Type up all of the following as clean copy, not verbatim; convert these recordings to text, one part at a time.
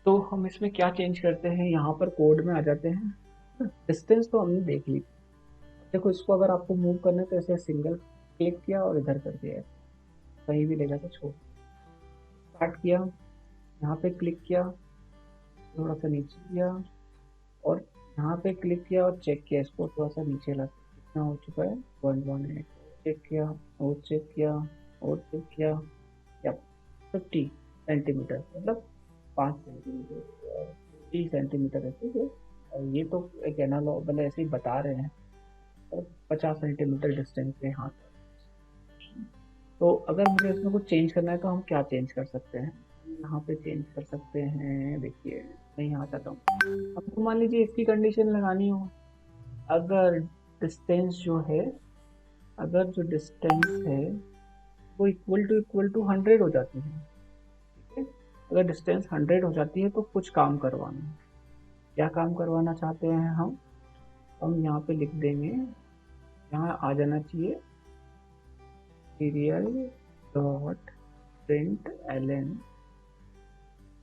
तो हम इसमें क्या चेंज करते हैं, यहाँ पर कोड में आ जाते हैं। डिस्टेंस तो हमने देख ली। देखो इसको अगर आपको मूव करना है तो ऐसे सिंगल क्लिक किया और इधर कर दिया, कहीं भी ले जाकर छोड़, स्टार्ट किया, यहाँ पे क्लिक किया, थोड़ा सा नीचे किया, और यहाँ पे क्लिक किया और चेक किया, इसको थोड़ा सा नीचे ला, कितना हो चुका है 118, चेक किया और चेक किया और चेक किया, या 50 सेंटीमीटर, मतलब 5 सेंटीमीटर, 30 सेंटीमीटर है, ठीक है। और ये तो एक एनालॉग मतलब ऐसे ही बता रहे हैं, और 50 सेंटीमीटर डिस्टेंस पे हाथ। तो अगर मुझे इसमें कुछ चेंज करना है तो हम क्या चेंज कर सकते हैं, यहाँ पे चेंज कर सकते हैं। देखिए मैं यहाँ चाहता हूँ, अब तो मान लीजिए इसकी कंडीशन लगानी हो, अगर डिस्टेंस जो है, अगर जो डिस्टेंस है वो इक्वल टू 100 हो जाती है, ठीक है। अगर डिस्टेंस 100 हो जाती है तो कुछ काम करवाना है। क्या काम करवाना चाहते हैं हम यहाँ पे लिख देंगे, यहाँ आ जाना चाहिए serial dot print L N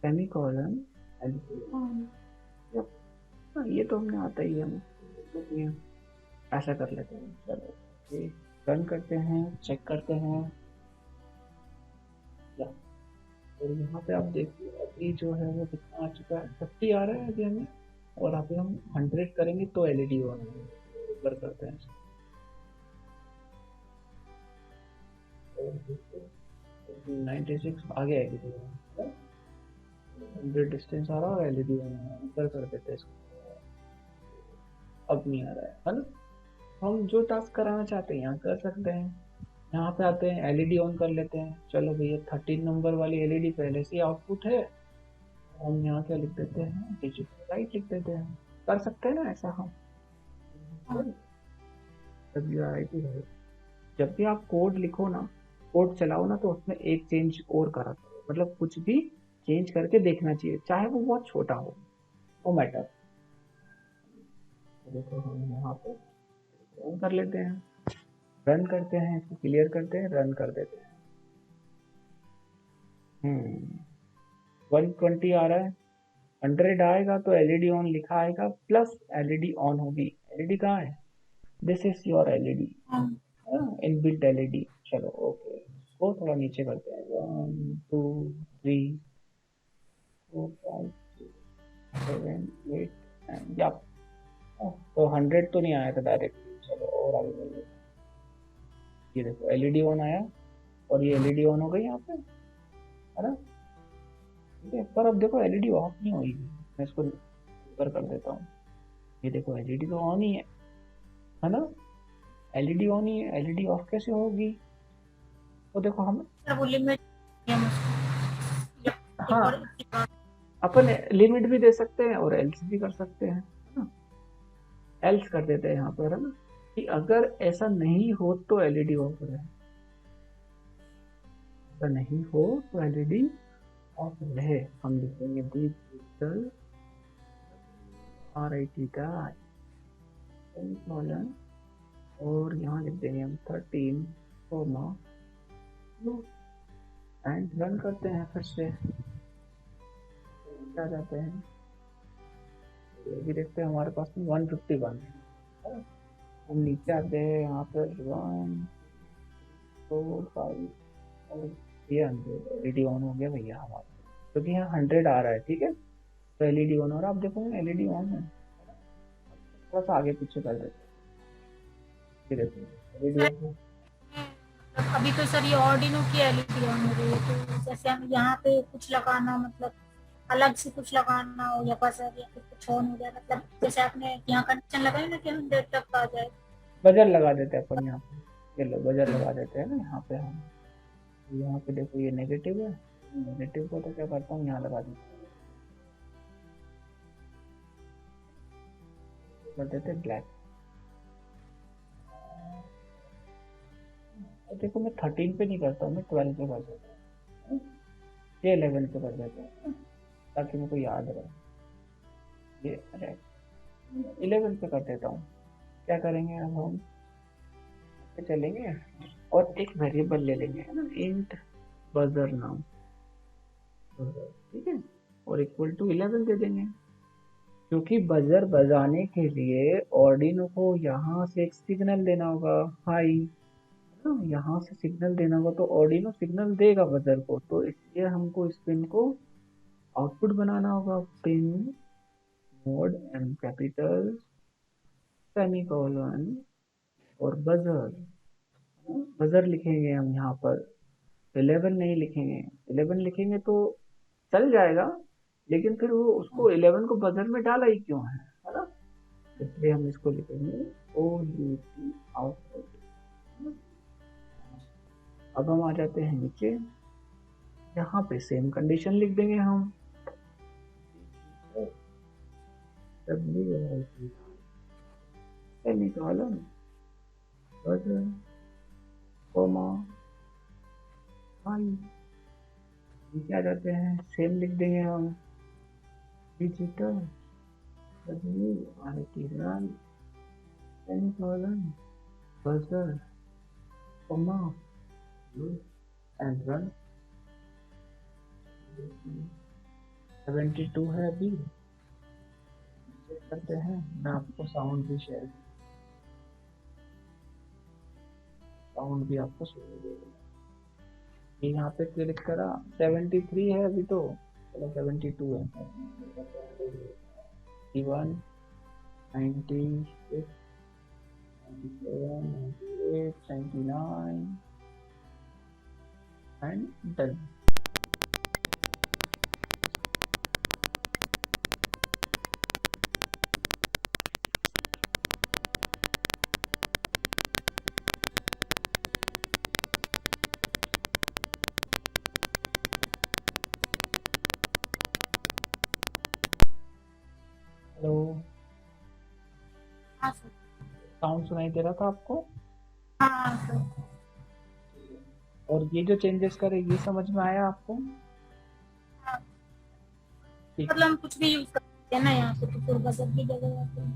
semicolon L. ये तो हमने आता ही है, हम ऐसा कर लेते हैं। चलो ये रन करते हैं, चेक करते हैं, या और यहाँ पे आप देखिए अभी जो है वो कितना आ चुका है, 50 आ रहा है अभी हमें, और अभी हम 100 करेंगे तो एलईडी ऑन ऊपर करते हैं। 96 आ गया है किसी का, 100 डिस्टेंस आ रहा है और एलईडी ऑन है, ऊपर कर देते हैं इसको। अब नहीं आ रहा है ना। हम जो टास्क कराना चाहते हैं यहाँ कर सकते हैं। यहाँ पे आते हैं, एलईडी ऑन कर लेते हैं। चलो भैया 13 नंबर वाली एलईडी पहले से आउटपुट है, हम यहाँ क्या लिख देते हैं, डिजिटल लाइट लिख देते हैं। कर सकते हैं ना ऐसा हम। WRIT है। जब भी आप कोड लिखो ना, कोड चलाओ ना, तो उसमें एक चेंज और करा करो, मतलब कुछ भी चेंज करके देखना चाहिए, चाहे वो बहुत छोटा हो, नो मैटर। देखो हम यहाँ पे रन कर लेते हैं, रन करते हैं, इसको क्लियर करते हैं, रन कर देते हैं। 120 आ रहा है, 100 आएगा तो एलईडी ऑन लिखा आएगा, प्लस एलईडी ऑन होगी। एलईडी कहाँ है, this is your LED, inbuilt LED. चलो ओके, इसको थोड़ा नीचे करते हैं, 1 2 3 4 5 6 7 8 9, या तो 100 तो नहीं आया था डायरेक्टली। चलो और आगे बढ़ लेते हैं। ये देखो एलईडी ऑन आया, और ये एलईडी ऑन हो गई यहाँ पे, है ना, ठीक है। पर अब देखो एलईडी ऑफ नहीं होगी, मैं इसको ऊपर कर देता हूँ। ये देखो एलईडी तो ऑन ही है ना, एलईडी ऑन ही है, एलईडी ऑफ कैसे होगी। तो देखो हम, वो लिमिट हाँ अपन लिमिट भी दे सकते हैं और एल्स भी कर सकते हैं, है ना। एल्स कर देते हैं यहाँ पर, है ना, कि अगर ऐसा नहीं हो तो एलईडी ऑफ रहे, ऐसा नहीं हो तो एलईडी ऑफ रहे। हम लिखेंगे डिजिटल RIT का सेमीकोलन, और यहाँ लिख देंगे हम 13 कोमा, एंड रन करते हैं फिर से, आ जाते हैं। ये भी देखते हैं हमारे पास में 151 है। हम नीचे आते हैं, यहाँ पे 1 4 5, और ये 100 एलईडी ऑन हो गया भैया हमारा, क्योंकि यहाँ 100 आ रहा है, ठीक है। तो एलईडी ऑन हो रहा है, आप देखो एलईडी ऑन है। थोड़ा सा आगे पीछे कर देते हैं, ये देखो एलईडी ऑन है। अभी तो सर ये ऑर्डिनो की एलईडी ऑन हो रही है, तो जैसे हम यहाँ पे कुछ लगाना, मतलब अलग से कुछ लगाना हो या बजर या फिर कुछ ऑन हो जाए, मतलब जैसे आपने यहाँ कनेक्शन लगाया ना कि 100 तक आ जाए। बजर लगा देते हैं अपन यहाँ पे, ये लो बजर लगा देते हैं ना यहाँ पे हम। यहाँ पे देखो ये नेगेटिव है, नेगेटिव को तो क्या करता हूँ यहाँ लगा देता हूँ, कर देते ब्लैक। और देखो मैं 13 पे नहीं करता हूँ, मैं 12 पे कर देता हूँ, ये 11 पे कर देता हूँ, ताकि मेरे को याद रहे। ये अरे 11 पे कर देता हूँ। क्या करेंगे अब हम, पे चलेंगे और एक वेरिएबल ले लेंगे, है ना, इंट बजर नाम, ठीक है। और इक्वल टू 11 दे देंगे, क्योंकि बजर बजाने के लिए ऑर्डिनो को यहाँ से एक सिग्नल देना होगा हाई, तो यहाँ से सिग्नल देना होगा, तो ऑर्डिनो सिग्नल देगा बजर को, तो इसलिए हमको इस पिन को आउटपुट बनाना होगा, pin mode M capital semicolon और बजर। बजर लिखेंगे हम यहाँ पर, 11 नहीं लिखेंगे, 11 लिखेंगे तो चल जाएगा, लेकिन फिर वो उसको 11 को बजर में डाला ही क्यों है ना, इसलिए हम इसको लिखेंगे ओ यू टी आउटपुट। अब हम आ जाते हैं नीचे, यहाँ पे सेम कंडीशन लिख देंगे हम, सेमीकोलन बजर कोमा हाई, नीचे आ जाते हैं, सेम लिख देंगे हम, digital W R T run semicolon buzzer comma and run। 72 है अभी, चेक करते हैं, मैं आपको साउंड भी शेयर, साउंड भी आपको सुन देगा। यहाँ पे क्लिक करा, 73 है अभी, तो चलो 72 है, 91 96 97 98 99 एंड डन। हेलो, हाँ सर। साउंड सुनाई दे रहा था आपको? हाँ सर। और ये जो चेंजेस करे ये समझ में आया आपको? हाँ, ठीक। मतलब हम कुछ भी यूज कर सकते हैं ना यहाँ पे, तो फिर बजट की जगह आते हैं।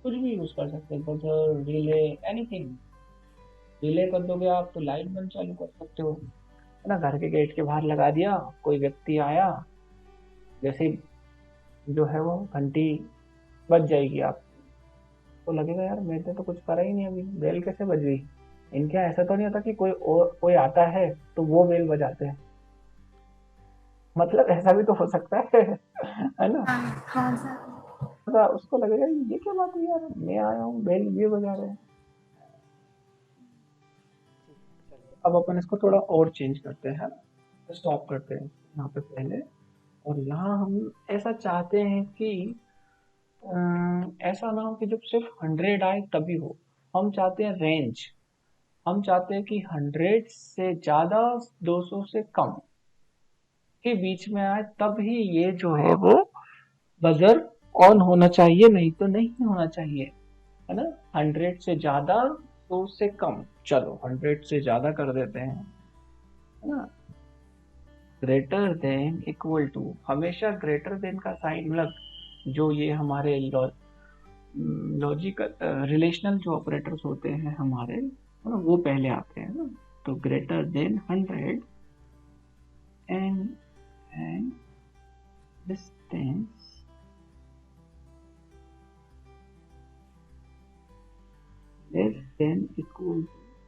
कुछ भी यूज कर सकते हैं, बजर, रिले, एनीथिंग। रिले कर दोगे आप तो लाइट बंद चालू कर सकते हो, है ना, घर के गेट के बाहर लगा दिया, कोई व्यक्ति आया, जैसे जो है वो घंटी बज जाएगी, आप तो लगेगा यार मैंने तो कुछ करा ही नहीं, अभी बेल कैसे बज गई। इनके यहाँ ऐसा तो नहीं होता कि कोई आता है तो वो बेल बजाते हैं, मतलब ऐसा भी तो हो सकता है ना। हाँ हाँ सर। तो उसको लगेगा ये क्या बात है यार, मैं आया हूँ बेल ये बजा रहे हैं। अब अपन इसको थोड़ा और चेंज करते हैं, स्टॉप करते हैं यहाँ पे पहले, और यहाँ हम ऐसा चाहते हैं कि ऐसा ना हो कि जब सिर्फ 100 आए तभी हो, हम चाहते हैं रेंज, हम चाहते हैं कि 100 से ज्यादा 200 से कम के बीच में आए, तब ही ये जो है वो बजर ऑन होना चाहिए, नहीं तो नहीं होना चाहिए, है ना। 100 से ज्यादा, 100 से कम, चलो 100 से ज्यादा कर देते हैं, है ना। ग्रेटर देन इक्वल टू, हमेशा ग्रेटर देन का साइन, मतलब जो ये हमारे लॉजिकल रिलेशनल जो ऑपरेटर्स होते हैं हमारे, है ना, वो पहले आते हैं ना, तो greater than 100 and distance less than equal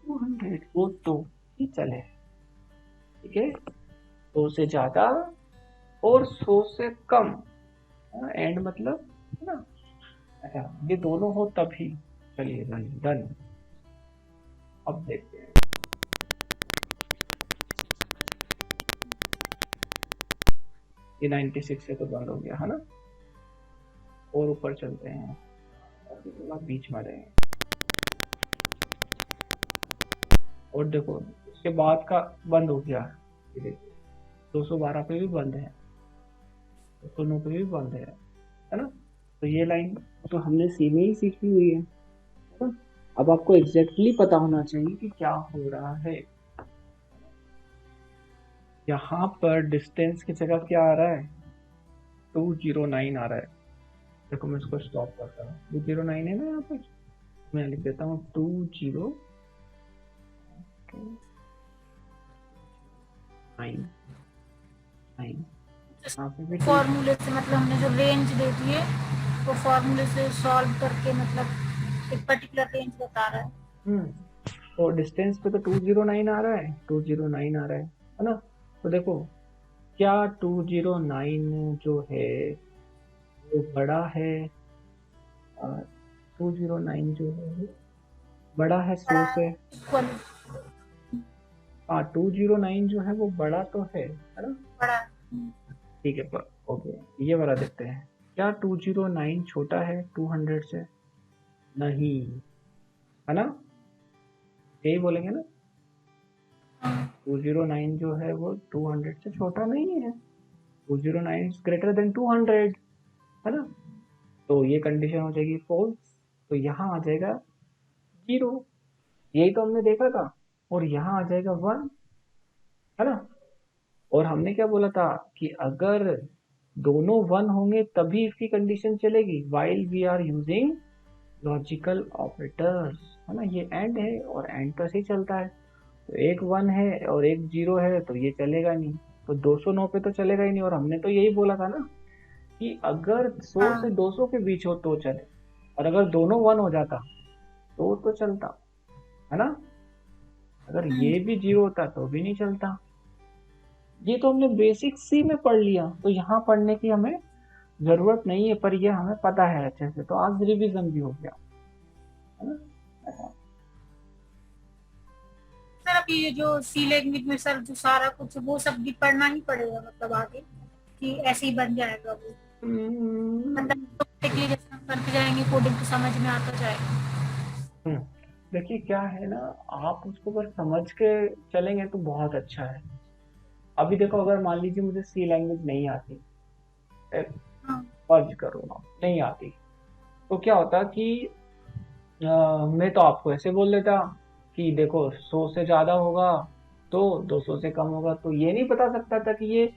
to 100, वो तो ही चले, ठीक है, 100 से ज्यादा और 100 से कम, एंड मतलब, है ना, अच्छा ये दोनों हो तभी, चलिए डन डन। अब देखते हैं, ये 96 से तो बंद हो गया, है ना, और ऊपर चलते हैं, थोड़ा बीच में रहे, और देखो उसके बाद का बंद हो गया, 212 पे भी बंद है, 209 पे भी बंद है ना, तो ये लाइन तो हमने सी में ही सीखी हुई है ना? अब आपको एग्जैक्टली पता होना चाहिए कि क्या हो रहा है। यहाँ पर डिस्टेंस की जगह क्या आ रहा है, 209 आ रहा है, देखो मैं इसको स्टॉप करता हूँ, 209 है ना, यहाँ पर मैं लिख देता हूँ 209, यहाँ पे भी टू। फॉर्मूले से मतलब हमने जो रेंज दे दी है वो फॉर्मूले से सॉल्व करके मतलब एक पर्टिकुलर रेंज बता रहा है। हम्म। तो डिस्टेंस पे तो 209 आ रहा है, 209 आ रहा है ना। तो देखो, क्या 209 जो है वो बड़ा है, 209 जो है वो बड़ा है बड़ा 100 से। इक्वल हाँ, 209 जो है वो बड़ा तो है ना। बड़ा। ठीक है, पर ओके, ये वाला देखते हैं। क्या 209 छोटा है 200 से? नहीं, है ना, यही बोलेंगे ना। 209 जो है वो 200 से छोटा नहीं है। 209 इज ग्रेटर देन 200, है ना। तो ये कंडीशन हो जाएगी फॉल्स। तो यहाँ आ जाएगा 0, यही तो हमने देखा था। और यहाँ आ जाएगा 1, है ना। और हमने क्या बोला था कि अगर दोनों 1 होंगे तभी इसकी कंडीशन चलेगी, while we are using logical operators, है ना। ये एंड है और एंड तो ऐसे ही चलता है। तो एक 1 है और एक 0 है तो ये चलेगा नहीं। तो 209 पे तो चलेगा ही नहीं। और हमने तो यही बोला था ना कि अगर 100 से हाँ 200 के बीच हो तो चले, और अगर दोनों 1 हो जाता तो चलता, है ना। अगर ये भी 0 होता तो भी नहीं चलता। ये तो हमने बेसिक सी में पढ़ लिया, तो यहाँ पढ़ने की हमें जरूरत नहीं है, पर ये हमें पता है अच्छे से, तो आज रिवीजन भी हो गया, है ना ऐसा। सर अभी ये जो सी लैंग्वेज में सर जो सारा कुछ वो सब भी पढ़ना ही पड़ेगा मतलब आगे कि ऐसे ही बन जाएगा वो मतलब ऑटोमेटिकली जैसे हम करते जाएंगे कोडिंग तो समझ में आता जाएगा। हम्म, देखिए क्या है ना, आप उसको बस समझ के चलेंगे तो बहुत अच्छा है। अभी देखो, अगर मान लीजिए मुझे सी लैंग्वेज नहीं आती, हाँ फर्ज करो ना नहीं आती, तो क्या होता कि मैं तो आपको ऐसे बोल देता कि देखो 100 से ज्यादा होगा तो 200 से कम होगा। तो ये नहीं बता सकता था कि ये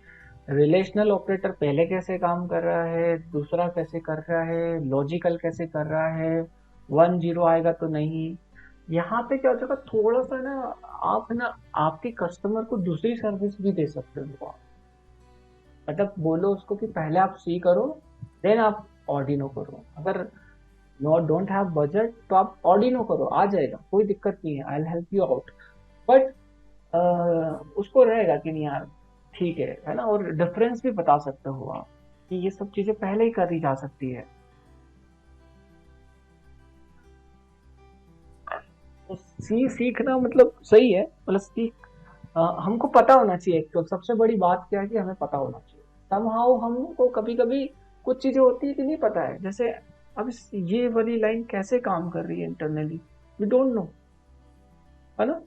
रिलेशनल ऑपरेटर पहले कैसे काम कर रहा है, दूसरा कैसे कर रहा है, लॉजिकल कैसे कर रहा है, 1 0 आएगा तो नहीं। यहाँ पे क्या हो जाएगा थोड़ा सा ना, आप है ना आपके कस्टमर को दूसरी सर्विस भी दे सकते हो आप। मतलब बोलो उसको कि पहले आप सी करो, देन आप ऑर्डिनो करो। अगर नो डोंट हैव बजट तो आप ऑर्डिनो करो, आ जाएगा, कोई दिक्कत नहीं है, I will help you out. But उसको रहेगा कि नहीं यार, ठीक है ना। और डिफरेंस भी बता सकते हो आप कि ये सब चीजें पहले ही करी जा सकती है। तो सीखना मतलब सही है, मतलब सीख हमको पता होना चाहिए। तो सबसे बड़ी बात क्या है कि हमें पता होना चाहिए। समहाउ हमको कभी कभी कुछ चीजें होती है कि नहीं पता है, जैसे अब ये वाली लाइन कैसे काम कर रही है इंटरनली, वी डोंट नो, है ना।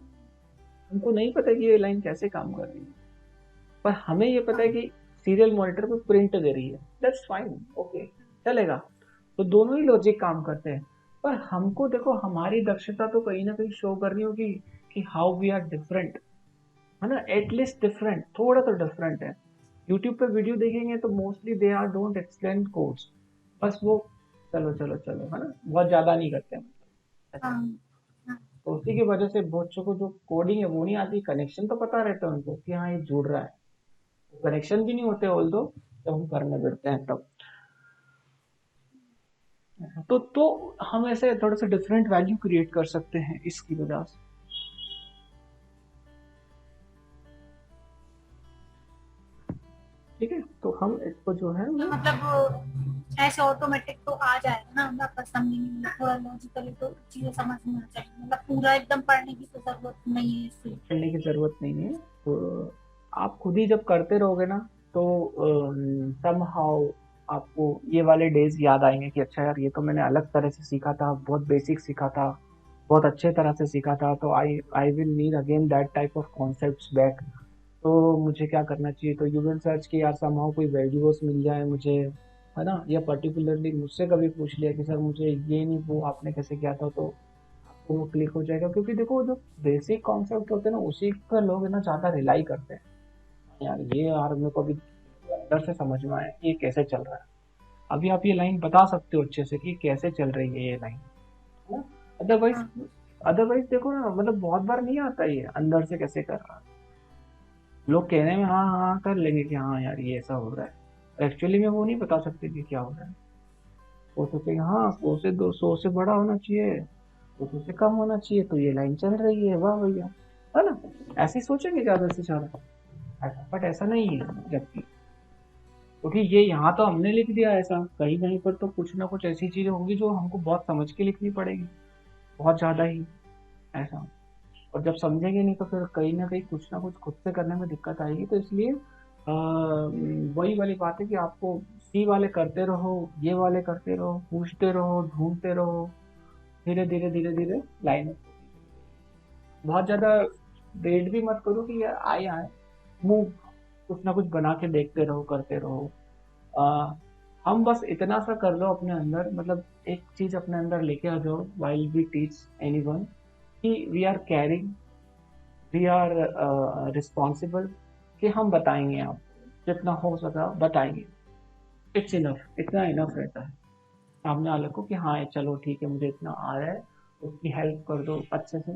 हमको नहीं पता कि ये लाइन कैसे काम कर रही है, पर हमें ये पता है कि सीरियल मॉनिटर पे प्रिंट दे रही है, दैट्स फाइन, ओके, चलेगा। तो दोनों ही लॉजिक काम करते हैं। पर हमको देखो हमारी दक्षता तो कहीं ना कहीं शो करनी होगी कि हाउ वी आर डिफरेंट, है ना। एटलीस्ट डिफरेंट, थोड़ा तो डिफरेंट है। यूट्यूब पे वीडियो देखेंगे तो mostly they are don't explain codes, बस वो चलो चलो चलो, है ना, बहुत ज्यादा नहीं करते हैं ऐसा। हाँ हाँ तो उसी की वजह से बच्चों को जो कोडिंग है वो नहीं आती, कनेक्शन तो पता रहता है उनको कि हाँ ये जुड़ रहा है, कनेक्शन भी नहीं होते ऑल दो जब हम करने बैठते हैं तब। तो हम ऐसे थोड़ा सा डिफरेंट वैल्यू क्रिएट कर सकते हैं इसकी वजह से। ठीक है, तो हम इसको जो है तो वो मतलब ऐसे ऑटोमेटिक तो आ जाएगा ना मतलब पर समझने में थोड़ा लॉजिकली तो चीजें समझ में आ जाएगी मतलब पूरा एकदम पढ़ने की तो जरूरत नहीं है इससे। करने की जरूरत नहीं है। तो आप खुद ही जब करते रहोगे ना तो समहाउ आपको ये वाले डेज याद आएंगे कि अच्छा यार ये तो मैंने अलग तरह से सीखा था, बहुत बेसिक सीखा था, बहुत अच्छे तरह से सीखा था। तो I I will need again that type of concepts back. तो मुझे क्या करना चाहिए, तो यू विल सर्च कि यार समहाउ कोई वीडियोस मिल जाए मुझे, है ना। या पर्टिकुलरली मुझसे कभी पूछ लिया कि सर मुझे ये नहीं वो आपने कैसे किया था, तो आपको वो क्लिक हो जाएगा। क्योंकि देखो जो बेसिक कॉन्सेप्ट होते हैं ना उसी पर लोग है ना ज्यादा रिलाई करते हैं। यार ये यार मेरे को अभी अंदर से समझ में आया कि ये कैसे चल रहा है। अभी आप ये लाइन बता सकते हो अच्छे से कि कैसे चल रही है ये लाइन, है ना। अदरवाइज हाँ अदरवाइज देखो ना, मतलब बहुत बार नहीं आता ये अंदर से कैसे कर रहा है। लोग कहने में हाँ हाँ कर लेंगे कि हाँ यार ये ऐसा हो रहा है, एक्चुअली में वो नहीं बता सकते कि क्या हो रहा है। वो सोचेंगे हाँ 100 से बड़ा होना चाहिए, 200 से कम होना चाहिए, तो ये लाइन चल रही है, वाह भैया, है ना। ऐसे ही सोचेंगे ज्यादा से ज्यादा, बट ऐसा नहीं है। जबकि क्योंकि ये यहाँ तो हमने लिख दिया ऐसा, कहीं कहीं पर तो कुछ ना कुछ ऐसी चीजें होंगी जो हमको बहुत समझ के लिखनी पड़ेगी, बहुत ज्यादा ही ऐसा। और जब समझेंगे नहीं तो फिर कहीं ना कहीं कुछ ना कुछ खुद से करने में दिक्कत आएगी। तो इसलिए वही वाली बात है कि आपको सी वाले करते रहो, ये वाले करते रहो, पूछते रहो, ढूंढते रहो, धीरे धीरे धीरे धीरे लाइन। बहुत ज्यादा वेट भी मत करो कि यार आए आए, मूव, कुछ ना कुछ बना के देखते रहो, करते रहो। आ, हम बस इतना सा कर लो अपने अंदर, मतलब एक चीज अपने अंदर लेके आ जाओ, वाइल वी टीच एनीवन, कि we are caring, we are responsible, कि हम बताएंगे, आप जितना हो सका बताएंगे। इट्स इनफ, इतना इनफ रहता है सामने वाले को कि हाँ चलो ठीक है मुझे इतना आ रहा है, उसकी हेल्प कर दो अच्छे से,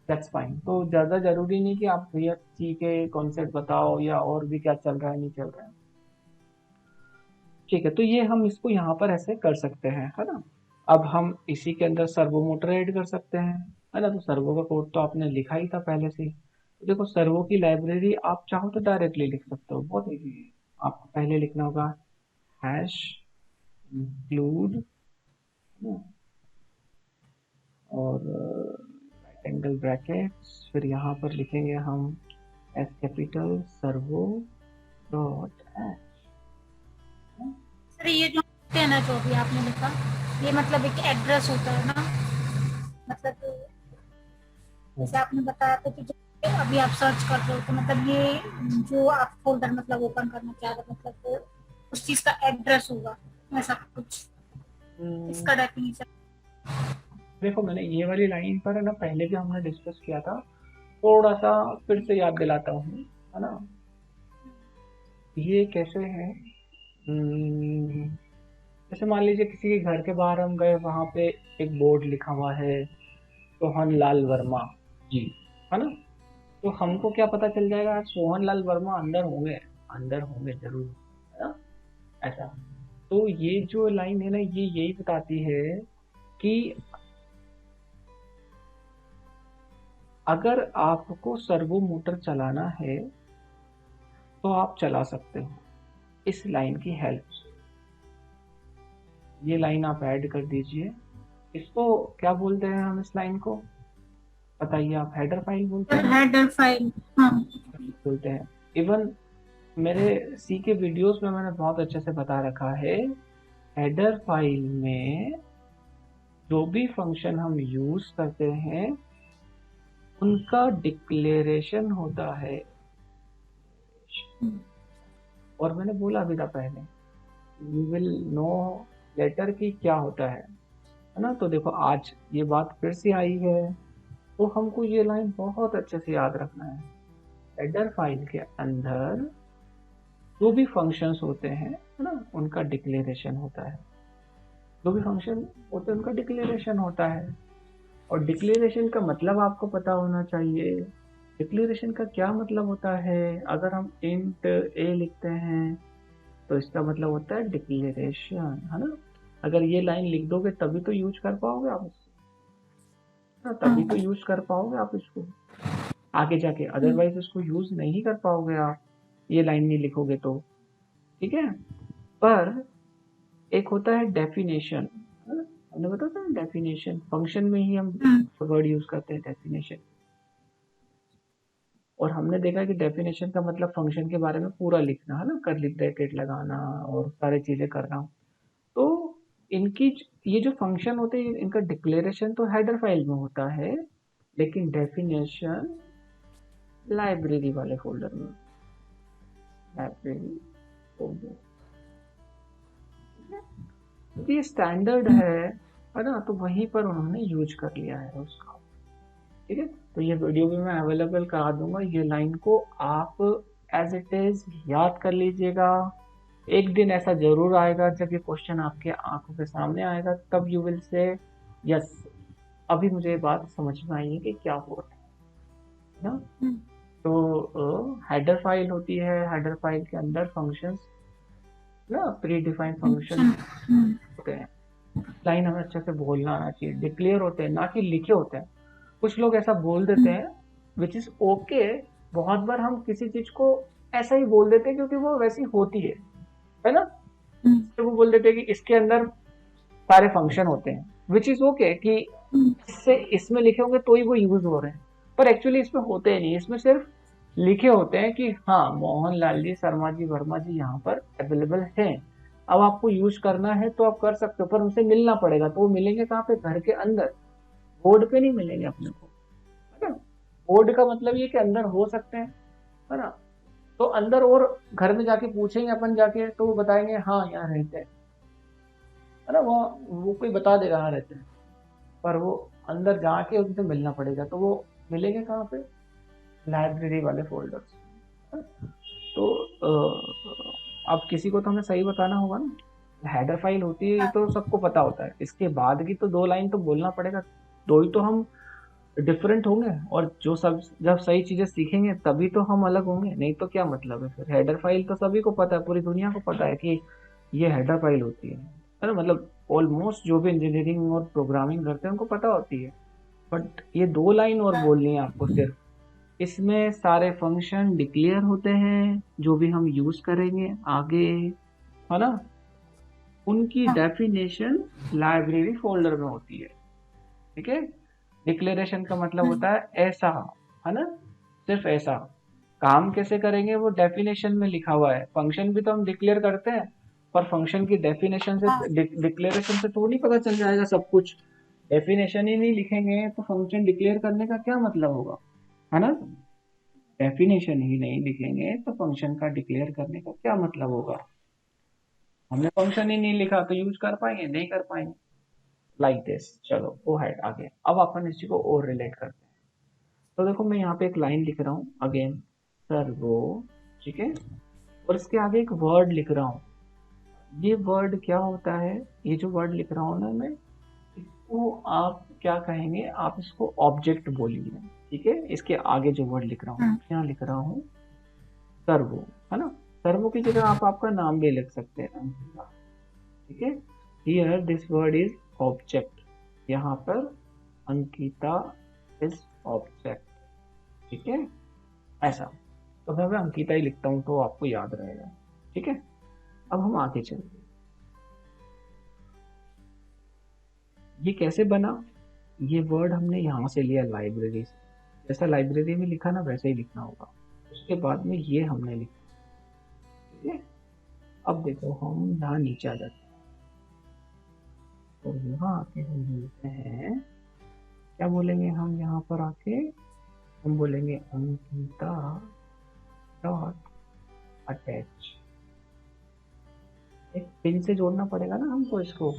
दैट्स फाइन। तो ज्यादा जरूरी नहीं कि आप भैया ठीक है कॉन्सेप्ट बताओ या और भी क्या चल रहा है नहीं चल रहा है। ठीक है, तो ये हम इसको यहाँ पर ऐसे कर सकते हैं, है ना। अब हम इसी के अंदर सर्वो मोटर ऐड कर सकते हैं, है ना। तो सर्वो का कोड तो आपने लिखा ही था पहले से ही। तो देखो सर्वो की लाइब्रेरी आप चाहो तो डायरेक्टली लिख सकते हो, बहुत इजी है। आपको पहले लिखना होगा हैश इंक्लूड, और राइट एंगल ब्रैकेट्स, फिर यहाँ पर लिखेंगे हम S capital servo dot H. Sir ये जो है ना, जो भी आपने लिखा, ये मतलब एक एड्रेस होता है ना, मतलब जैसे आपने बताया था कि जो अभी आप सर्च कर रहे हो, तो मतलब ये जो आप फोल्डर मतलब ओपन करना चाह रहे हो, मतलब वो उस चीज का एड्रेस होगा, ऐसा कुछ इसका डेफिनेशन। देखो मैंने ये वाली लाइन पर है ना पहले भी हमने डिस्कस किया था, थोड़ा सा फिर से याद दिलाता हूँ, है ना। ये कैसे है, जैसे मान लीजिए किसी के घर के बाहर हम गए, वहां पे एक बोर्ड लिखा हुआ है सोहन लाल वर्मा जी, है ना। तो हमको क्या पता चल जाएगा, सोहन लाल वर्मा अंदर होंगे, अंदर होंगे जरूर, है ना, ऐसा। तो ये जो लाइन है ना ये यही बताती है कि अगर आपको सर्वो मोटर चलाना है तो आप चला सकते हो इस लाइन की हेल्प से। ये लाइन आप ऐड कर दीजिए। इसको क्या बोलते हैं हम, इस लाइन को बताइए आप, हेडर फाइल बोलते हैं, हेडर फाइल, हाँ। बोलते हैं। इवन मेरे सी के वीडियोस में मैंने बहुत अच्छे से बता रखा है, हेडर फाइल में जो भी फंक्शन हम यूज करते हैं उनका डिक्लेरेशन होता है। और मैंने बोला भी था पहले, यू विल नो लेटर की क्या होता है ना। तो देखो आज ये बात फिर से आई है, तो हमको ये लाइन बहुत अच्छे से याद रखना है। हेडर फाइल के अंदर जो भी फंक्शंस होते हैं, है ना, उनका डिक्लेरेशन होता है। जो भी फंक्शन होते हैं उनका डिक्लेरेशन होता है। और डिक्लेरेशन का मतलब आपको पता होना चाहिए। डिक्लेरेशन का क्या मतलब होता है, अगर हम इंट ए लिखते हैं तो इसका मतलब होता है डिक्लेरेशन, है ना। अगर ये लाइन लिख दोगे तभी तो यूज कर पाओगे आप इसको, ना, तभी तो यूज कर पाओगे आप इसको आगे जाके, अदरवाइज इसको यूज नहीं कर पाओगे आप, ये लाइन नहीं लिखोगे तो। ठीक है, पर एक होता है डेफिनेशन, हमने बताया था डेफिनेशन, फंक्शन में ही हम वर्ड यूज करते हैं डेफिनेशन। और हमने देखा कि डेफिनेशन का मतलब फंक्शन के बारे में पूरा लिखना, है ना, कर्ली ब्रैकेट लगाना और सारी चीजें करना। तो इनकी ये जो फंक्शन होते हैं इनका डिक्लेरेशन तो हेडर फाइल में होता है, लेकिन डेफिनेशन लाइब्रेरी वाले फोल्डर में, लाइब्रेरी फोल्डर, क्योंकि ये स्टैंडर्ड है ना, तो वहीं पर उन्होंने यूज कर लिया है उसका। ठीक है, तो ये वीडियो भी मैं अवेलेबल करा दूंगा, ये लाइन को आप एज इट इज याद कर लीजिएगा। एक दिन ऐसा जरूर आएगा जब ये क्वेश्चन आपके आंखों के सामने आएगा, तब यू विल से यस, अभी मुझे ये बात समझ में आई है कि क्या हो रहा है ना। तो हेडर फाइल होती है, हेडर फाइल के अंदर फंक्शंस ना प्री डिफाइंड फंक्शन फंक्शन। होते हैं। लाइन हमें अच्छे से बोलना आना चाहिए, डिक्लेयर होते हैं ना कि लिखे होते हैं। कुछ लोग ऐसा बोल देते हैं विच इज ओके। बहुत बार हम किसी चीज को ऐसा ही बोल देते हैं क्योंकि वो वैसी होती है ना। तो वो बोल देते हैं कि इसके अंदर सारे फंक्शन होते हैं, विच इज ओके कि इससे इसमें लिखे होंगे तो ही वो यूज हो रहे हैं, पर एक्चुअली इसमें होते ही नहीं। इसमें सिर्फ लिखे होते हैं कि हाँ मोहनलाल जी, शर्मा जी, वर्मा जी यहाँ पर अवेलेबल हैं। अब आपको यूज करना है तो आप कर सकते हो, पर उनसे मिलना पड़ेगा। तो वो मिलेंगे कहाँ पे? घर के अंदर, बोर्ड पे नहीं मिलेंगे अपने को, है ना। बोर्ड का मतलब ये कि अंदर हो सकते हैं, है ना। तो अंदर और घर में जाके पूछेंगे अपन जाके तो वो बताएंगे हाँ यहाँ रहते हैं, है ना। वो कोई बता देगा हाँ रहते हैं, पर वो अंदर जाके उनसे मिलना पड़ेगा। तो वो मिलेंगे कहाँ पे? लाइब्रेरी वाले फोल्डर्स। तो अब किसी को तो हमें सही बताना होगा ना। हेडर फाइल होती है ये तो सबको पता होता है, इसके बाद की तो 2 लाइन तो बोलना पड़ेगा। दो ही तो हम डिफरेंट होंगे, और जो सब जब सही चीजें सीखेंगे तभी तो हम अलग होंगे, नहीं तो क्या मतलब है फिर। हेडर फाइल तो सभी को पता है, पूरी दुनिया को पता है कि ये हेडर फाइल होती है ना। मतलब ऑलमोस्ट जो भी इंजीनियरिंग और प्रोग्रामिंग करते हैं उनको पता होती है। बट ये 2 लाइन और बोलनी है आपको सिर्फ। इसमें सारे फंक्शन डिक्लेयर होते हैं जो भी हम यूज करेंगे आगे, है ना। उनकी डेफिनेशन लाइब्रेरी फोल्डर में होती है, ठीक है। डिक्लेरेशन का मतलब होता है ऐसा, है ना, सिर्फ ऐसा। काम कैसे करेंगे वो डेफिनेशन में लिखा हुआ है। फंक्शन भी तो हम डिक्लेयर करते हैं, पर फंक्शन की डेफिनेशन से, डिक्लेरेशन से तो नहीं पता चल जाएगा सब कुछ। डेफिनेशन ही नहीं लिखेंगे तो फंक्शन डिक्लेयर करने का क्या मतलब होगा, है ना। डेफिनेशन ही नहीं लिखेंगे तो फंक्शन का डिक्लेयर करने का क्या मतलब होगा। हमने फंक्शन ही नहीं लिखा तो यूज कर पाएंगे? नहीं कर पाएंगे। Like this. चलो वो है आगे। अब अपन इसी को और रिलेट करते हैं। तो देखो मैं यहाँ पे एक लाइन लिख रहा हूँ अगेन, सर्वो, ठीक है। और इसके आगे एक वर्ड लिख रहा हूँ। ये वर्ड क्या होता है? ये जो वर्ड लिख रहा हूँ ना मैं, इसको आप क्या कहेंगे? आप इसको ऑब्जेक्ट बोलिए, ठीक है। इसके आगे जो वर्ड लिख रहा हूँ, यहाँ लिख रहा हूँ सर्वो, है ना। सर्वो की जगह आप आपका नाम भी लिख सकते हैं, ठीक है। Here this word is object. यहाँ पर अंकिता इज ऑब्जेक्ट, ठीक है। ऐसा। तो मैं अंकिता ही लिखता हूँ तो आपको याद रहेगा, ठीक है। अब हम आगे चलते हैं। ये कैसे बना? ये वर्ड हमने यहाँ से लिया लाइब्रेरी से। जैसा लाइब्रेरी में लिखा ना वैसे ही लिखना होगा। उसके बाद में ये हमने लिखा, ठीक है। अब देखो हम यहाँ नीचे आ जाते हैं और यहाँ आके हम बोलते हैं, क्या बोलेंगे हम यहाँ पर आके? हम बोलेंगे अंकिता डॉट अटैच। एक पिन से जोड़ना पड़ेगा ना हमको इसको।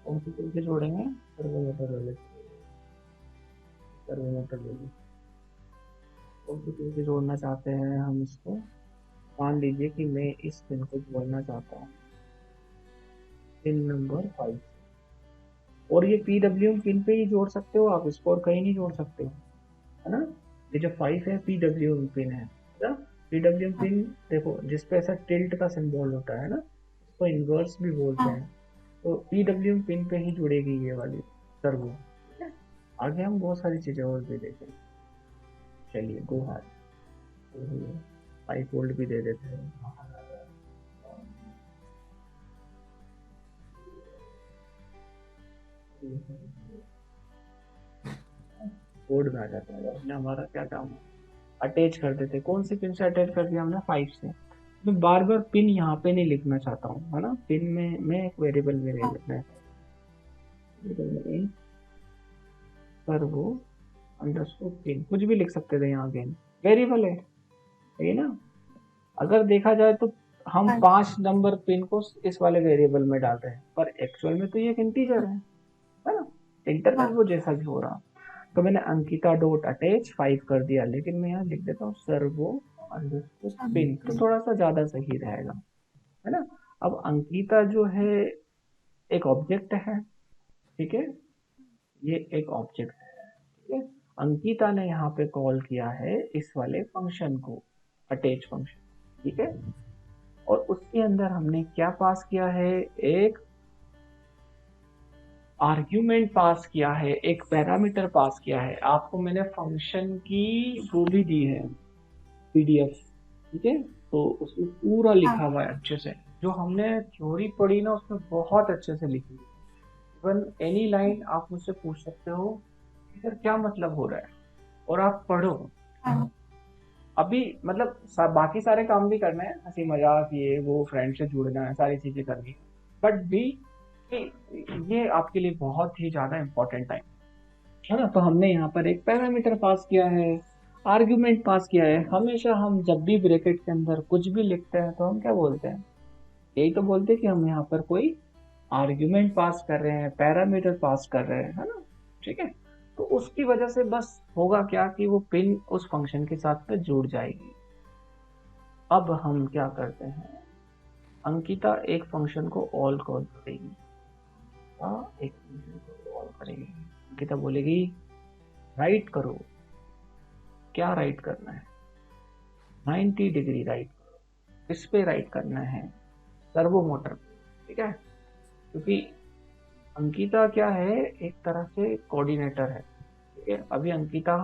कौन सी पिन से जोड़ेंगे? सर्वोमीटर ले लेते, सर्वोमीटर ले लेते। कौन सी पिन से जोड़ना चाहते हैं हम इसको? मान लीजिए कि मैं इस पिन को जोड़ना चाहता हूँ, पिन नंबर 5। और ये PWM पिन पे ही जोड़ सकते हो आप इसको, और कहीं नहीं जोड़ सकते हो, है ना। ये जो 5 है PWM पिन है ना। PWM पिन देखो जिसपे ऐसा टिल्ट का सिंबल होता है ना, उसको इन्वर्स भी बोलते हैं। तो PWM पिन पे ही जुड़ेगी ये वाली सर्वो, ठीक है। आगे हम बहुत सारी चीजें और भी देखेंगे। चलिए गो हाथ 5 वोल्ट भी दे देते हैं। कोड में आ जाता है। हमने हमारा क्या काम है, अटैच कर देते। कौन सी पिन से अटैच कर दिया हमने? 5 से। मैं बार बार पिन यहाँ पे नहीं लिखना चाहता हूँ, है ना। पिन में मैं एक वेरिएबल में ले लेना है, सर्वो अंडरस्कोर पिन, कुछ भी लिख सकते थे यहाँ। अगेन वेरिएबल है ये ना। अगर देखा जाए तो हम 5 नंबर पिन को इस वाले वेरिएबल में डाल रहे हैं, पर एक्चुअल में तो ये एक इंटीजर है ना। इंटरनल वो जैसा भी हो रहा। तो मैंने अंकिता डॉट अटैच 5 कर दिया, लेकिन मैं यहाँ लिख देता हूँ सर्वो अंडरस्कोर पिन, तो थोड़ा सा ज्यादा सही रहेगा, है ना। अब अंकिता जो है एक ऑब्जेक्ट है, ठीक है। ये एक ऑब्जेक्ट है, ठीक है। अंकिता ने यहाँ पे कॉल किया है इस वाले फंक्शन को, अटैच फंक्शन, ठीक है। और उसके अंदर हमने क्या पास किया है, एक आर्ग्यूमेंट पास किया है, एक पैरामीटर पास किया है। आपको मैंने फंक्शन की वो भी दी है पीडीएफ, ठीक है। तो उसमें पूरा हाँ लिखा हुआ है अच्छे से, जो हमने थ्योरी पढ़ी ना उसमें बहुत अच्छे से लिखी है। इवन एनी लाइन आप मुझसे पूछ सकते हो कि सर क्या मतलब हो रहा है, और आप पढ़ो। हाँ अभी मतलब बाकी सारे काम भी करना है, हंसी मजाक ये वो, फ्रेंड से जुड़ना है, सारी चीजें करनी है, बट भी ये आपके लिए बहुत ही ज्यादा इंपॉर्टेंट टाइम है ना। तो हमने यहाँ पर एक पैरामीटर पास किया है, आर्ग्यूमेंट पास किया है। हमेशा हम जब भी ब्रैकेट के अंदर कुछ भी लिखते हैं तो हम क्या बोलते हैं, यही तो बोलते हैं कि हम यहाँ पर कोई आर्ग्यूमेंट पास कर रहे हैं, पैरामीटर पास कर रहे हैं, है ना, ठीक है। तो उसकी वजह से बस होगा क्या कि वो पिन उस फंक्शन के साथ में जुड़ जाएगी। अब हम क्या करते हैं, अंकिता एक फंक्शन को ऑल कॉल करेगी, एक फंक्शन को कॉल करेगी। अंकिता बोलेगी राइट करो, क्या राइट करना है, 90 डिग्री राइट करो। किस पे राइट करना है, सर्वो मोटर पे, ठीक है। क्योंकि अंकिता क्या है, एक तरह से कोऑर्डिनेटर है, ठीक है। अभी अंकिता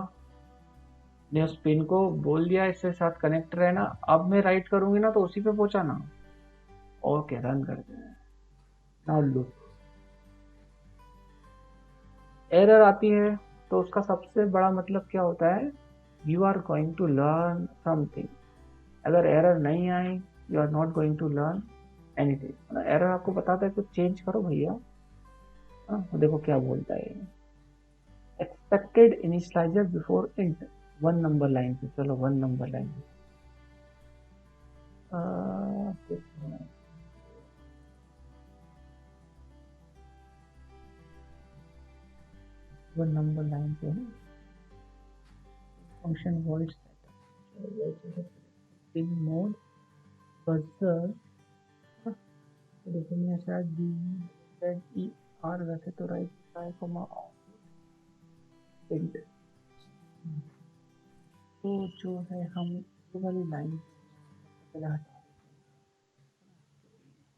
ने उस पिन को बोल दिया इसके साथ कनेक्ट रहना, अब मैं राइट करूंगी ना तो उसी पे पहुंचाना। ओके, रन करते हैं। नाउ लुक, एरर आती है तो उसका सबसे बड़ा मतलब क्या होता है, you are going to learn something. अगर एरर नहीं आई, you are not going to learn anything. Error आपको बताता है कुछ चेंज करो भैया। तो देखो क्या बोलता है, expected initialiser before int, 1 number line पे। चलो 1 नंबर लाइन पे 1 नंबर लाइन पे है function void setup mode cursor. देखो मैं शायद डी आर, वैसे तो राइट ट्राई कोमा इंट। तो जो है हम ये वाली लाइन पहले हटा,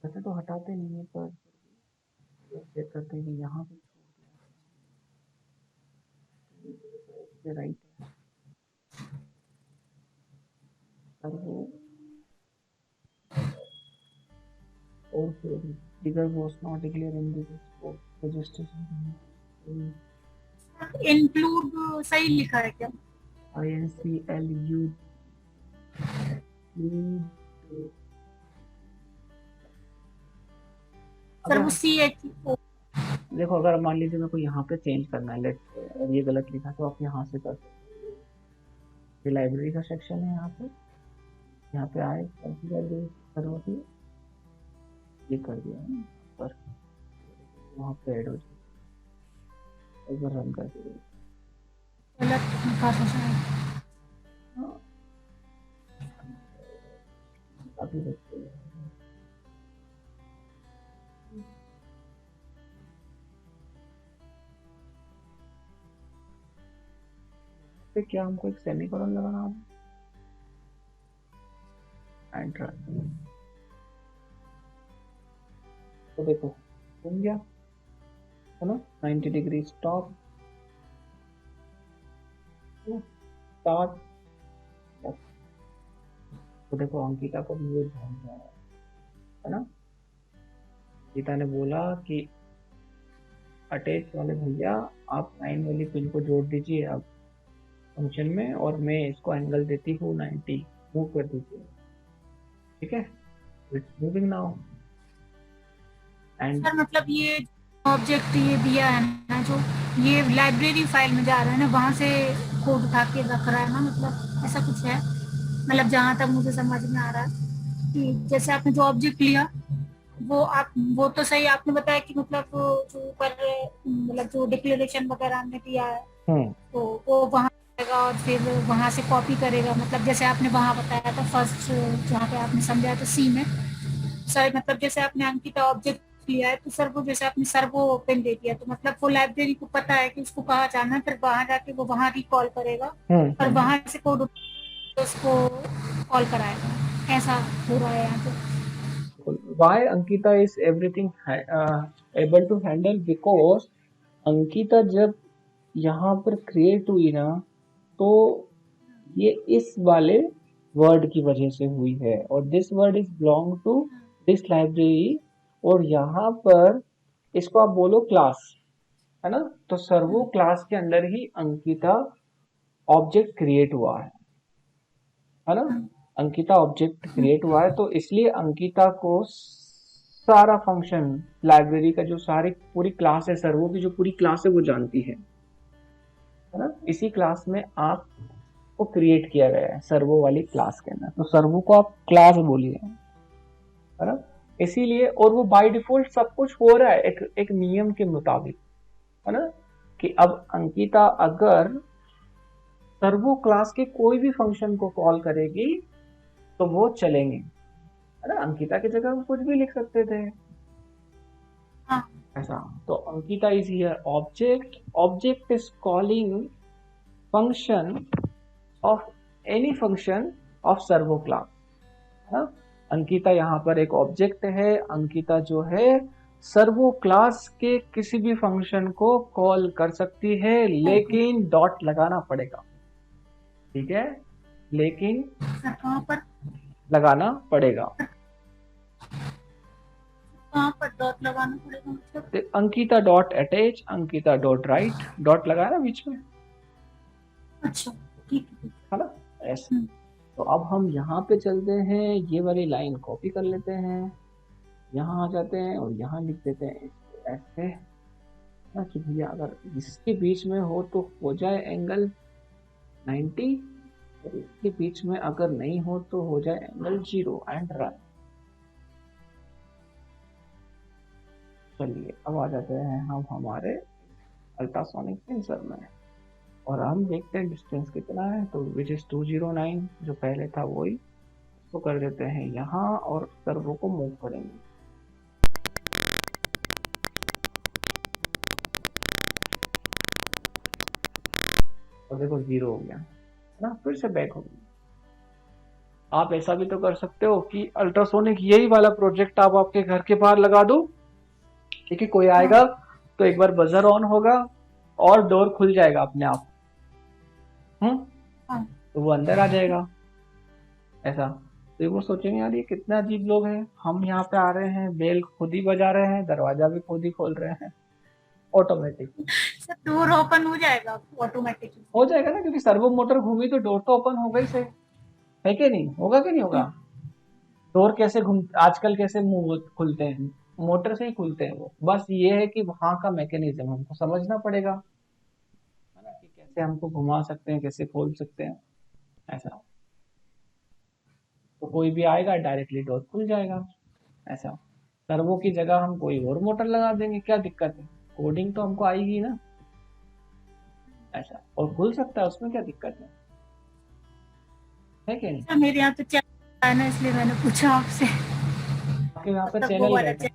वैसे तो हटाते नहीं है पर चेक करते हैं कि यहाँ पे राइट है। और वो और figure was not declared in the registration include सही लिखा है क्या? INCLU। सर वो अगर CH देखो, अगर मान लीजिए मेरे को यहाँ पे चेंज करना है, लेट ये गलत लिखा तो आप यहाँ से कर सकते हो। ये लाइब्रेरी का सेक्शन है, यहाँ पे आए कॉन्फ़िगर ये कर दिया है पर वहाँ पे ऐड हो जाए, एक बार रन कर दिया। गलत लिखा था शायद। हाँ, अभी देखते हैं। पे क्या हमको एक सेमीकोलन लगाना है, एंटर। तो देखो घूम गया है ना, 90 डिग्री स्टॉप स्टार्ट। तो देखो अंकिता को भी ये ध्यान दिया है ना। अंकिता ने बोला कि अटैच वाले भैया आप 9 वाली पिन को जोड़ दीजिए अब फंक्शन में, और मैं इसको एंगल देती हूँ 90, मूव कर दीजिए, ठीक है। It's moving now and sir मतलब ये ऑब्जेक्ट ये दिया है ना, जो ये लाइब्रेरी फाइल में जा रहा है ना, वहां से कोड उठा के रख रहा है ना, मतलब ऐसा कुछ है। मतलब जहां तक मुझे समझ में आ रहा है कि जैसे आपने जो ऑब्जेक्ट लिया वो तो सही आपने बताया कि मतलब वो जो ऊपर मतलब जो डिक्लेरेशन वगैरह हमने दिया है तो वो वहां जाएगा और फिर वहां से कॉपी करेगा। मतलब जैसे आपने वहां बताया था फर्स्ट जहाँ पे आपने समझाया था सी में, सर मतलब जैसे आपने अंकिता ऑब्जेक्ट लिया है तो सर वो जैसे आपने सर वो ओपन दे दिया तो मतलब वो लाइब्रेरी को पता है कि उसको कहाँ जाना है, फिर वहां जाके वो वहां रिकॉल करेगा और वहां से कोड उसको कॉल कराएगा। ऐसा हो रहा है यहाँ पे। Why Ankita is everything able to handle? Because Ankita जब यहाँ पर क्रिएट हुई ना, तो ये इस वाले वर्ड की वजह से हुई है, और this word is belong to this library. और यहाँ पर इसको आप बोलो क्लास, है ना, तो सर्वो क्लास के अंदर ही अंकिता ऑब्जेक्ट क्रिएट हुआ है ना। अंकिता ऑब्जेक्ट क्रिएट हुआ है, तो इसलिए अंकिता को सारा फंक्शन लाइब्रेरी का जो सारी पूरी क्लास है, सर्वो की जो पूरी क्लास है वो जानती है ना। इसी क्लास में आप को क्रिएट किया गया है सर्वो वाली क्लास के अंदर, तो सर्वो को आप क्लास बोलिए, है ना। इसीलिए, और वो बाय डिफॉल्ट सब कुछ हो रहा है एक नियम के मुताबिक, है ना, कि अब अंकिता अगर सर्वो क्लास के कोई भी फंक्शन को कॉल करेगी तो वो चलेंगे, है ना। अंकिता की जगह हम कुछ भी लिख सकते थे, ऐसा। तो Ankita is here object is calling function of any function of servo class, है ना। अंकिता यहाँ पर एक ऑब्जेक्ट है, अंकिता जो है सर्वो क्लास के किसी भी फंक्शन को कॉल कर सकती है, लेकिन डॉट लगाना पड़ेगा, ठीक है, लेकिन कहाँ पर लगाना पड़ेगा। कहाँ पर डॉट लगाना पड़ेगा मतलब? Ankita dot attach, Ankita dot right, dot लगाया ना बीच में, अच्छा ठीक है ना, ऐसे। तो अब हम यहाँ पे चलते हैं, ये वाली लाइन कॉपी कर लेते हैं, यहाँ आ जाते हैं और यहाँ लिख देते हैं ऐसे ना, कि भैया अगर इसके बीच में हो तो हो जाए एंगल 90, और इसके बीच में अगर नहीं हो तो हो जाए एंगल 0 एंड रन। चलिए अब आ जाते हैं हम हमारे अल्ट्रासोनिक सेंसर में, और हम देखते हैं डिस्टेंस कितना है, तो विच इज 209, जो पहले था वही, इसको कर देते हैं यहाँ और सर्वो को मूव करेंगे। और देखो 0 हो गया ना, फिर से बैक हो गया। आप ऐसा भी तो कर सकते हो कि अल्ट्रासोनिक यही वाला प्रोजेक्ट आप आपके घर के बाहर लगा दो, ठीक है, कोई आएगा तो एक बार बजर ऑन होगा और डोर खुल जाएगा अपने आप, तो वो अंदर आ जाएगा, ऐसा। तो वो सोचेंगे यार ये कितना अजीब लोग हैं, हम यहाँ पे आ रहे हैं, बेल खुद ही बजा रहे हैं, दरवाजा भी खुद ही खोल रहे हैं, ऑटोमेटिक डोर ओपन हो जाएगा ऑटोमेटिक, हो जाएगा ना, क्योंकि सर्वो मोटर घूमी तो डोर तो ओपन होगा ही से, है कि नहीं, होगा कि नहीं होगा। डोर कैसे घूम आजकल कैसे मुंह खुलते हैं, मोटर से ही खुलते हैं वो, बस ये है कि वहां का मैकेनिज्म हमको समझना पड़ेगा, है ना, कि कैसे हमको घुमा सकते हैं, कैसे खोल सकते हैं, ऐसा। तो कोई भी आएगा डायरेक्टली डोर खुल जाएगा, ऐसा। सर्वो की जगह हम कोई और मोटर लगा देंगे, क्या दिक्कत है, कोडिंग तो हमको आएगी ना, ऐसा, और खुल सकता है, उसमें क्या दिक्कत है कि नहीं। मेरे यहाँ तो चैनल है ना, इसलिए मैंने पूछा आपसे। आपके यहाँ पे तब वो चैनल वाला गेट है,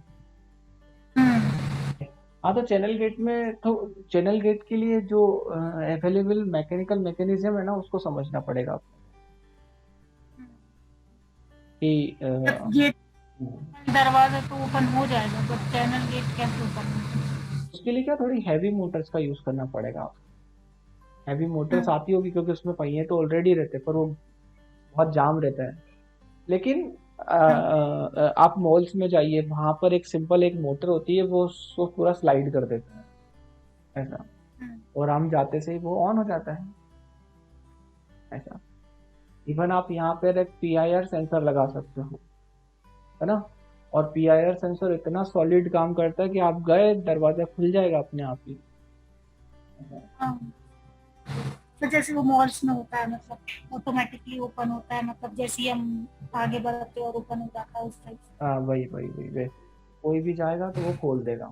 हाँ, तो चैनल गेट में तो चैनल गेट के लिए जो अवेलेबल मैकेनिकल मैकेनिज्म है ना, उसको समझना पड़ेगा आपको, कि ये दरवाजा तो ओपन हो जाएगा, बट चैनल गेट कैसे ओपन होगा? उसके लिए क्या थोड़ी हैवी मोटर्स का यूज करना पड़ेगा आपको। हैवी मोटर्स आती होगी क्योंकि उसमें पहिए तो ऑलरेडी रहते हैं, पर वो बहुत जाम रहता है। लेकिन आप मॉल्स में जाइए, वहां पर एक सिंपल एक मोटर होती है, वो उसको पूरा स्लाइड कर देते हैं, ऐसा, और हम जाते से ही वो ऑन हो जाता है, ऐसा। इवन आप यहाँ पर एक PIR सेंसर लगा सकते हो, है ना, और PIR सेंसर इतना सॉलिड काम करता है कि आप गए दरवाजा खुल जाएगा अपने आप ही। तो जैसे वो मॉल्स में होता है, मतलब ऑटोमेटिकली ओपन होता है, मतलब जैसे ही हम आगे बढ़ते और ओपन हो जाता है उस टाइप से। हाँ, वही वही वही वही, कोई भी जाएगा तो वो खोल देगा,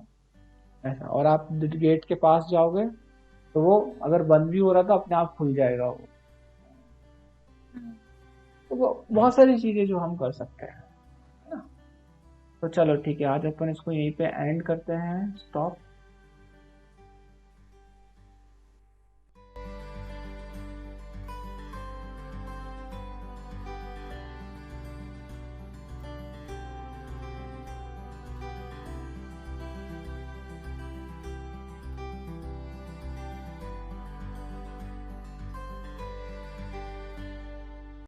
ऐसा। और आप गेट के पास जाओगे तो वो अगर बंद भी हो रहा था अपने आप खुल जाएगा वो। तो वो बहुत सारी चीजें जो हम कर सकते हैं, है ना। तो चलो ठीक है, आज अपन इसको यहीं पे एंड करते हैं, स्टॉप।